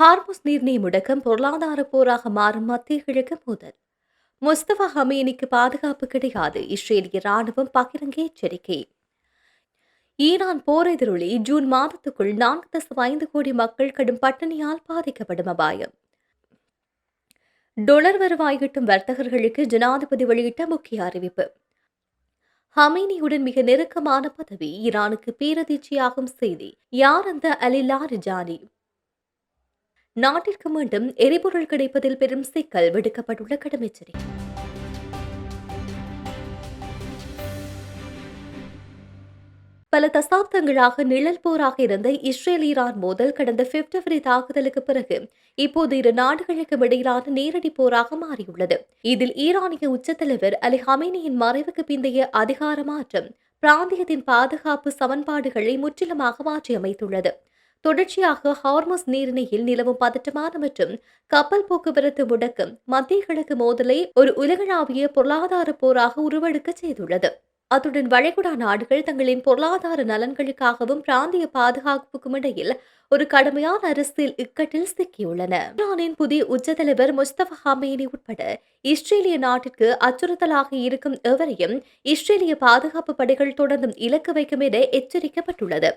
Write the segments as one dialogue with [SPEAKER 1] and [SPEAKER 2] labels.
[SPEAKER 1] Hormuz நீர்நீர் முடக்கம் பொருளாதார போராக மாறும் மத்திய கிழக்கு மோதல். முஸ்தபா ஹமீனிக்கு பாதுகாப்பு கிடையாது, இஸ்ரேலிய ராணுவம் பகிரங்க எச்சரிக்கை. ஈரான் போர் எதிரொலி, ஜூன் மாதத்துக்குள் 4.5 கோடி மக்கள் கடும் பட்டினியால் பாதிக்கப்படும் அபாயம். டொலர் வருவாய் ஈட்டும் வர்த்தகர்களுக்கு ஜனாதிபதி வெளியிட்ட முக்கிய அறிவிப்பு. ஹமீனியுடன் மிக நெருக்கமான பதவி, ஈரானுக்கு பேரதிர்ச்சியாகும் செய்தி. யார் அந்த அலி லாரிஜானி? நாட்டிற்கு மீண்டும் எரிபொருள் கிடைப்பதில் பெரும் சிக்கல், விடுக்கப்பட்டுள்ள கடும் எச்சரிக்கை. பல தசாப்தங்களாக நிழல் போராக இருந்த இஸ்ரேல் ஈரான் மோதல் கடந்த பிப்ரவரி தாக்குதலுக்கு பிறகு இப்போது இரு நாடுகளுக்கும் இடையிலான நேரடி போராக மாறியுள்ளது. இதில் ஈரானிய உச்சத்தலைவர் அலி ஹமேனியின் மறைவுக்கு பிந்தைய அதிகார மாற்றம் பிராந்தியத்தின் பாதுகாப்பு சமன்பாடுகளை முற்றிலுமாக மாற்றியமைத்துள்ளது. தொடர்ச்சியாக ஹார்மஸ் நீரிணையில் நிலவும் பதட்டமான மற்றும் கப்பல் போக்குவரத்து முடக்கம் மத்திய கிழக்கு மோதலை ஒரு உலகளாவிய பொருளாதார போராக உருவெடுக்க செய்துள்ளது. அத்துடன் வளைகுடா நாடுகள் தங்களின் பொருளாதார நலன்களுக்காகவும் பிராந்திய பாதுகாப்புக்கும் இடையில் ஒரு கடுமையான அரசியல் இக்கட்டில் சிக்கியுள்ளன. ஈரானின் புதிய உச்சத்தலைவர் முஸ்தபா ஹமேனி உட்பட இஸ்ரேலிய நாட்டிற்கு அச்சுறுத்தலாக இருக்கும் எவரையும் இஸ்ரேலிய பாதுகாப்பு படைகள் தொடர்ந்தும் இலக்கு வைக்கும் என எச்சரிக்கப்பட்டுள்ளது.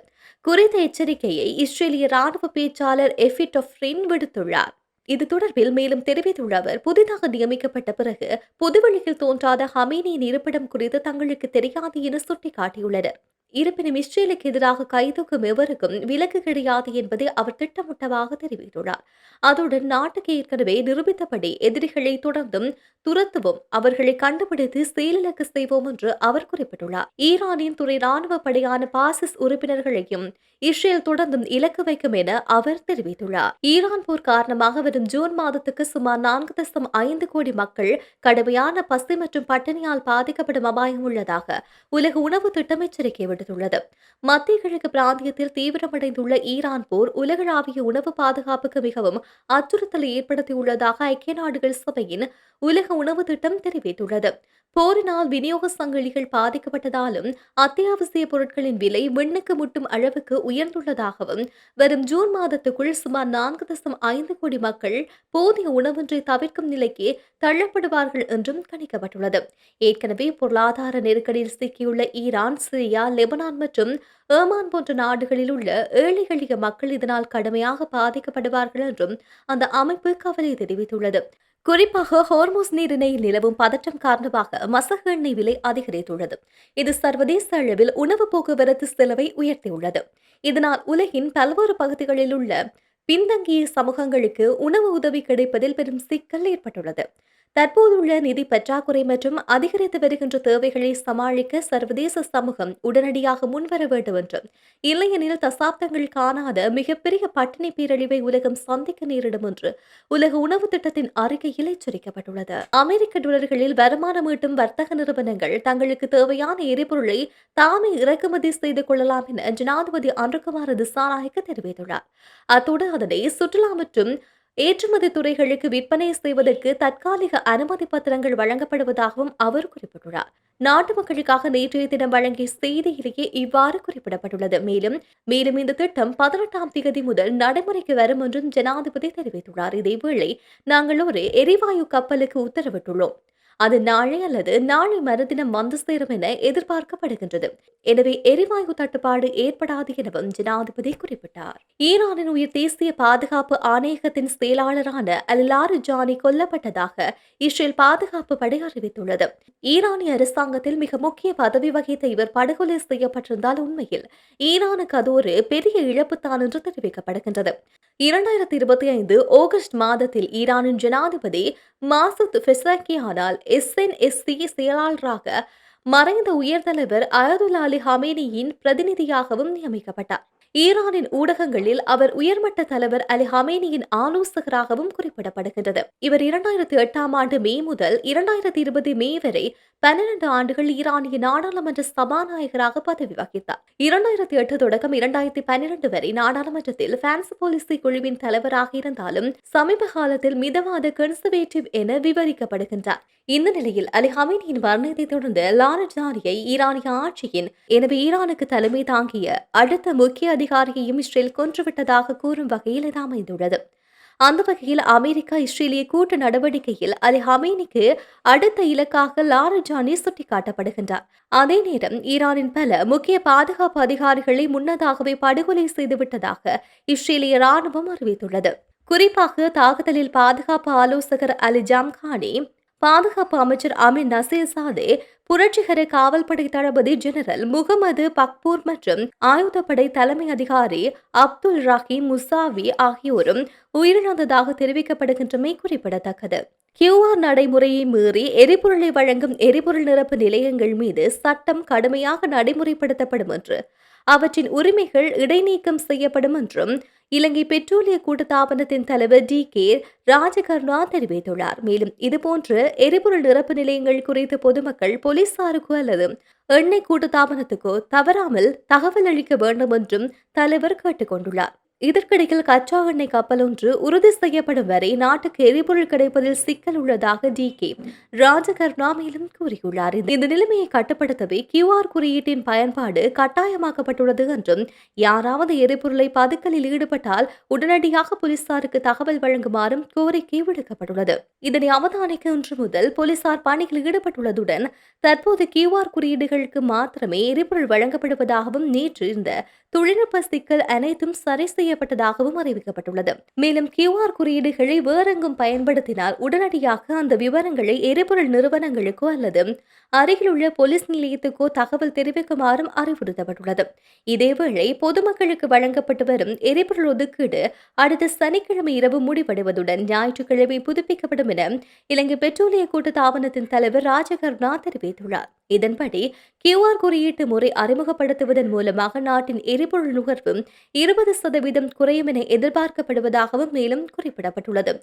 [SPEAKER 1] குறித்த எச்சரிக்கையை இஸ்ரேலிய ராணுவ பேச்சாளர் எஃபிட் ஆஃப்ரின் விடுத்துள்ளார். இது தொடர்பில் மேலும் தெரிவித்துள்ள அவர், புதிதாக நியமிக்கப்பட்ட பிறகு பொதுவெளியில் தோன்றாத ஹமேனியின் இருப்பிடம் குறித்து தங்களுக்கு தெரியாது என சுட்டிக்காட்டியுள்ளனர். இருப்பினும் இஸ்ரேலுக்கு எதிராக கைதூக்கும் எவருக்கும் விலக்கு கிடையாது என்பதை அவர் திட்டமிட்டதாக தெரிவித்துள்ளார். அதுடன் நாட்டுக்கு ஏற்கனவே நிரூபித்தபடி எதிரிகளை தொடர்ந்தும் துரத்துவோம், அவர்களை கண்டுபிடித்து செயலிழக்க செய்வோம் என்று அவர் குறிப்பிட்டுள்ளார். ஈரானின் துணை ராணுவ படையான பாசிஸ் உறுப்பினர்களையும் இஸ்ரேல் தொடர்ந்தும் இலக்கு வைக்கும் என அவர் தெரிவித்துள்ளார். ஈரான் போர் காரணமாக வரும் ஜூன் மாதத்துக்கு சுமார் 4.5 கோடி மக்கள் கடுமையான பசி மற்றும் பட்டினியால் பாதிக்கப்படும் அபாயம் உள்ளதாக உலக உணவு திட்டம் எச்சரிக்கை விடுத்துள்ளது. மத்திய கிழக்கு பிராந்தியத்தில் தீவிரமடைந்துள்ள ஈரான் போர் உலகளாவிய உணவு பாதுகாப்புக்கு மிகவும் அச்சுறுத்தலை ஏற்படுத்தியுள்ளதாக ஐக்கிய நாடுகள் சபையின் உலக உணவு திட்டம் தெரிவித்துள்ளது. போரினால் விநியோக சங்கிலிகள் பாதிக்கப்பட்டதாலும் அத்தியாவசிய பொருட்களின் விலை விண்ணுக்கு முட்டும் அளவுக்கு உயர்ந்துள்ளதாகவும் வரும் ஜூன் மாதத்துக்குள் சுமார் 4.5 கோடி மக்கள் போதிய உணவின்றி தவிர்க்கும் நிலைக்கு தள்ளப்படுவார்கள் என்றும் கணிக்கப்பட்டுள்ளது. ஏற்கனவே பொருளாதார நெருக்கடியில் சிக்கியுள்ள ஈரான், சிரியா, லெபனான் மற்றும் ஏமான் போன்ற நாடுகளில் உள்ள ஏழை எளிய மக்கள் இதனால் கடுமையாக பாதிக்கப்படுவார்கள் என்றும் அந்த அமைப்பு கவலை தெரிவித்துள்ளது. குறிப்பாக ஹோர்முஸ் நீரிணையில் நிலவும் பதற்றம் காரணமாக மசகு எண்ணெய் விலை அதிகரித்துள்ளது. இது சர்வதேச அளவில் உணவு போக்குவரத்து செலவை உயர்த்தியுள்ளது. இதனால் உலகின் பல்வேறு பகுதிகளில் உள்ள பின்தங்கிய சமூகங்களுக்கு உணவு உதவி கிடைப்பதில் பெரும் சிக்கல் ஏற்பட்டுள்ளது. தற்போதுள்ள நிதி பற்றாக்குறை மற்றும் அதிகரித்து வருகின்ற தேவைகளை சமாளிக்க சர்வதேச சமூகம் உடனடியாக முன்வர வேண்டும் என்றும், இல்லையெனில் தசாப்தங்கள் காணாத மிகப்பெரிய பட்டினி பேரழிவை உலகம் சந்திக்க நேரிடும் என்று உலக உணவு திட்டத்தின் அறிக்கையில் எச்சரிக்கப்பட்டுள்ளது. அமெரிக்க டாலர்களில் வருமானம் ஈட்டும் வர்த்தக நிறுவனங்கள் தங்களுக்கு தேவையான எரிபொருளை தாமே இறக்குமதி செய்து கொள்ளலாம் என ஜனாதிபதி அன்ருகுமார திசாநாயக்க தெரிவித்துள்ளார். அத்தோடு அதனை சுற்றுலா மற்றும் ஏற்றுமதி துறைகளுக்கு விற்பனை செய்வதற்கு தற்காலிக அனுமதி பத்திரங்கள் வழங்கப்படுவதாகவும் அவர் குறிப்பிட்டுள்ளார். நாட்டு மக்களுக்காக நேற்றைய தினம் வழங்கிய செய்தியிலேயே இவ்வாறு குறிப்பிடப்பட்டுள்ளது. மேலும் இந்த திட்டம் 18ஆம் தேதி முதல் நடைமுறைக்கு வரும் என்றும் ஜனாதிபதி தெரிவித்துள்ளார். இதேவேளை நாங்கள் ஒரு எரிவாயு கப்பலுக்கு உத்தரவிட்டுள்ளோம். அது நாளை அல்லது நாளை மறுதினம் வந்து சேரும் என எதிர்பார்க்கப்படுகின்றது. எனவே எரிவாயு தட்டுப்பாடு ஏற்படாது எனவும் ஜனாதிபதி குறிப்பிட்டார். ஈரானின் உயர் தேசிய பாதுகாப்பு ஆணையகத்தின் செயலாளரான அல் லாரிஜானி கொல்லப்பட்டதாக இஸ்ரேல் பாதுகாப்பு படை அறிவித்துள்ளது. ஈரானிய அரசாங்கத்தில் மிக முக்கிய பதவி வகித்த இவர் படுகொலை செய்யப்பட்டிருந்தால் உண்மையில் ஈரானுக்கு அது ஒரு பெரிய இழப்புத்தான் என்று தெரிவிக்கப்படுகின்றது. 2025 ஆகஸ்ட் மாதத்தில் ஈரானின் ஜனாதிபதி மாசூத் பெசக்கியானால் எஸ்என்எஸ்சி செயலாளராக மறைந்த உயர்தலைவர் அயதுல்லா அலி ஹமேனியின் பிரதிநிதியாகவும் நியமிக்கப்பட்டார். ஈரானின் ஊடகங்களில் அவர் உயர்மட்ட தலைவர் அலி ஹமேனியின் ஆலோசகராகவும் குறிப்பிடப்படுகின்றது. இவர் 2008ஆம் ஆண்டு மே முதல் 2020 மே வரை 12 ஆண்டுகள் ஈரானிய நாடாளுமன்ற சபாநாயகராக பதவி வகித்தார். 2008 தொடக்கம் 2012 வரை நாடாளுமன்றத்தில் பிரான்ஸ் பாலிசி குழுவின் தலைவராக இருந்தாலும் சமீப காலத்தில் மிதவாத கன்சர்வேட்டிவ் என விவரிக்கப்படுகின்றார். இந்த நிலையில் அலி ஹமேனியின் மரணத்தை தொடர்ந்து லாரிஜானியை ஈரானிய ஆட்சியின் எனவே ஈரானுக்கு தலைமை தாங்கிய அடுத்த முக்கிய அதிகாரியையும் இஸ்ரேல் கொன்றுவிட்டதாக கூறும் வகையில் இது அமைந்துள்ளது. அந்த வகையில் அமெரிக்கா இஸ்ரேலிய கூட்டு நடவடிக்கையில் அலி ஹமேனிக்கு அடுத்த இலக்காக லாரஜானி சுட்டிக்காட்டப்படுகின்றார். அதே நேரம் ஈரானின் பல முக்கிய பாதுகாப்பு அதிகாரிகளை முன்னதாகவே படுகொலை செய்துவிட்டதாக இஸ்ரேலிய ராணுவம் அறிவித்துள்ளது. குறிப்பாக தாக்குதலில் பாதுகாப்பு ஆலோசகர் அலி ஜம்கானி, பாதுகாப்பு அமைச்சர் அமீன் நசீர் சாதே, புரட்சிகர காவல்படை தளபதி ஜெனரல் முகமது பக்பூர் மற்றும் ஆயுதப்படை தலைமை அதிகாரி அப்துல் ரஹீம் முசாவி ஆகியோரும் உயிரிழந்ததாக தெரிவிக்கப்படுகின்றமை குறிப்பிடத்தக்கது. கியூஆர் நடைமுறையை மீறி எரிபொருளை வழங்கும் எரிபொருள் நிரப்பு நிலையங்கள் மீது சட்டம் கடுமையாக நடைமுறைப்படுத்தப்படும் என்று, அவற்றின் உரிமைகள் இடைநீக்கம் செய்யப்படும் என்றும் இலங்கை பெட்ரோலிய கூட்டுத்தாபனத்தின் தலைவர் டி.கே. ராஜகருணா தெரிவித்துள்ளார். மேலும் இதுபோன்ற எரிபொருள் நிரப்பு நிலையங்கள் குறித்து பொதுமக்கள் போலீசாருக்கோ அல்லது எண்ணெய் கூட்டுத்தாபனத்துக்கோ தவறாமல் தகவல் அளிக்க வேண்டும் என்றும் தலைவர் கேட்டுக் கொண்டுள்ளார். இதற்கிடையில் கச்சா எண்ணெய் கப்பல் ஒன்று உறுதி செய்யப்படும் வரை நாட்டுக்கு எரிபொருள் கிடைப்பதில் சிக்கல் உள்ளதாக டி.கே. ராஜகருணா மேலும் கூறியுள்ளார். இந்த நிலைமையை கட்டுப்படுத்தவே கியூஆர் குறியீட்டின் பயன்பாடு கட்டாயமாக்கப்பட்டுள்ளது என்றும், யாராவது எரிபொருளை பதுக்கலில் ஈடுபட்டால் உடனடியாக போலீசாருக்கு தகவல் வழங்குமாறும் கோரிக்கை விடுக்கப்பட்டுள்ளது. இதனை அவதானிக்க இன்று முதல் போலீசார் பணியில் ஈடுபட்டுள்ளதுடன் தற்போது கியூஆர் குறியீடுகளுக்கு மாத்திரமே எரிபொருள் வழங்கப்படுவதாகவும், நேற்று இந்த தொழில்நுட்ப சிக்கல் அனைத்தும் சரி செய்யப்பட்டதாகவும் அறிவிக்கப்பட்டுள்ளது. மேலும் கியூஆர் குறியீடுகளை வேறெங்கும் பயன்படுத்தினால் உடனடியாக அந்த விவரங்களை எரிபொருள் நிறுவனங்களுக்கோ அல்லது அருகிலுள்ள போலீஸ் நிலையத்துக்கோ தகவல் தெரிவிக்குமாறும் அறிவுறுத்தப்பட்டுள்ளது. இதேவேளை பொதுமக்களுக்கு வழங்கப்பட்டு வரும் எரிபொருள் ஒதுக்கீடு அடுத்த சனிக்கிழமை இரவு முடிவடைவதுடன் ஞாயிற்றுக்கிழமை புதுப்பிக்கப்படும் என இலங்கை பெட்ரோலிய கூட்டுத்தாபனத்தின் தலைவர் ராஜகருணா தெரிவித்துள்ளார். இதன்படி கியூஆர் குறியீட்டு முறை அறிமுகப்படுத்துவதன் மூலமாக நாட்டின் எரிபொருள் நுகர்வு 20% குறையும் என எதிர்பார்க்கப்படுவதாகவும் மேலும் குறிப்பிடப்பட்டுள்ளது.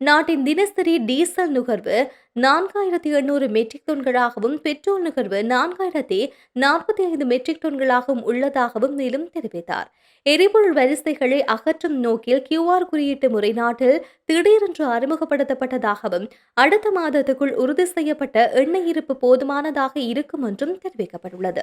[SPEAKER 1] நாட்டின் தினசரி டீசல் நுகர்வு 4800 மெட்ரிக் டன்களாகவும் பெட்ரோல் நுகர்வு 4045 மெட்ரிக் டன்களாகவும் உள்ளதாகவும் மேலும் தெரிவித்தார். எரிபொருள் வரிசைகளை அகற்றும் நோக்கில் கியூஆர் குறியீட்டு முறை நாட்டில் திடீரென்று அறிமுகப்படுத்தப்பட்டதாகவும், அடுத்த மாதத்துக்குள் உறுதி செய்யப்பட்ட எண்ணெய் இருப்பு போதுமானதாக இருக்கும் என்றும் தெரிவிக்கப்பட்டுள்ளது.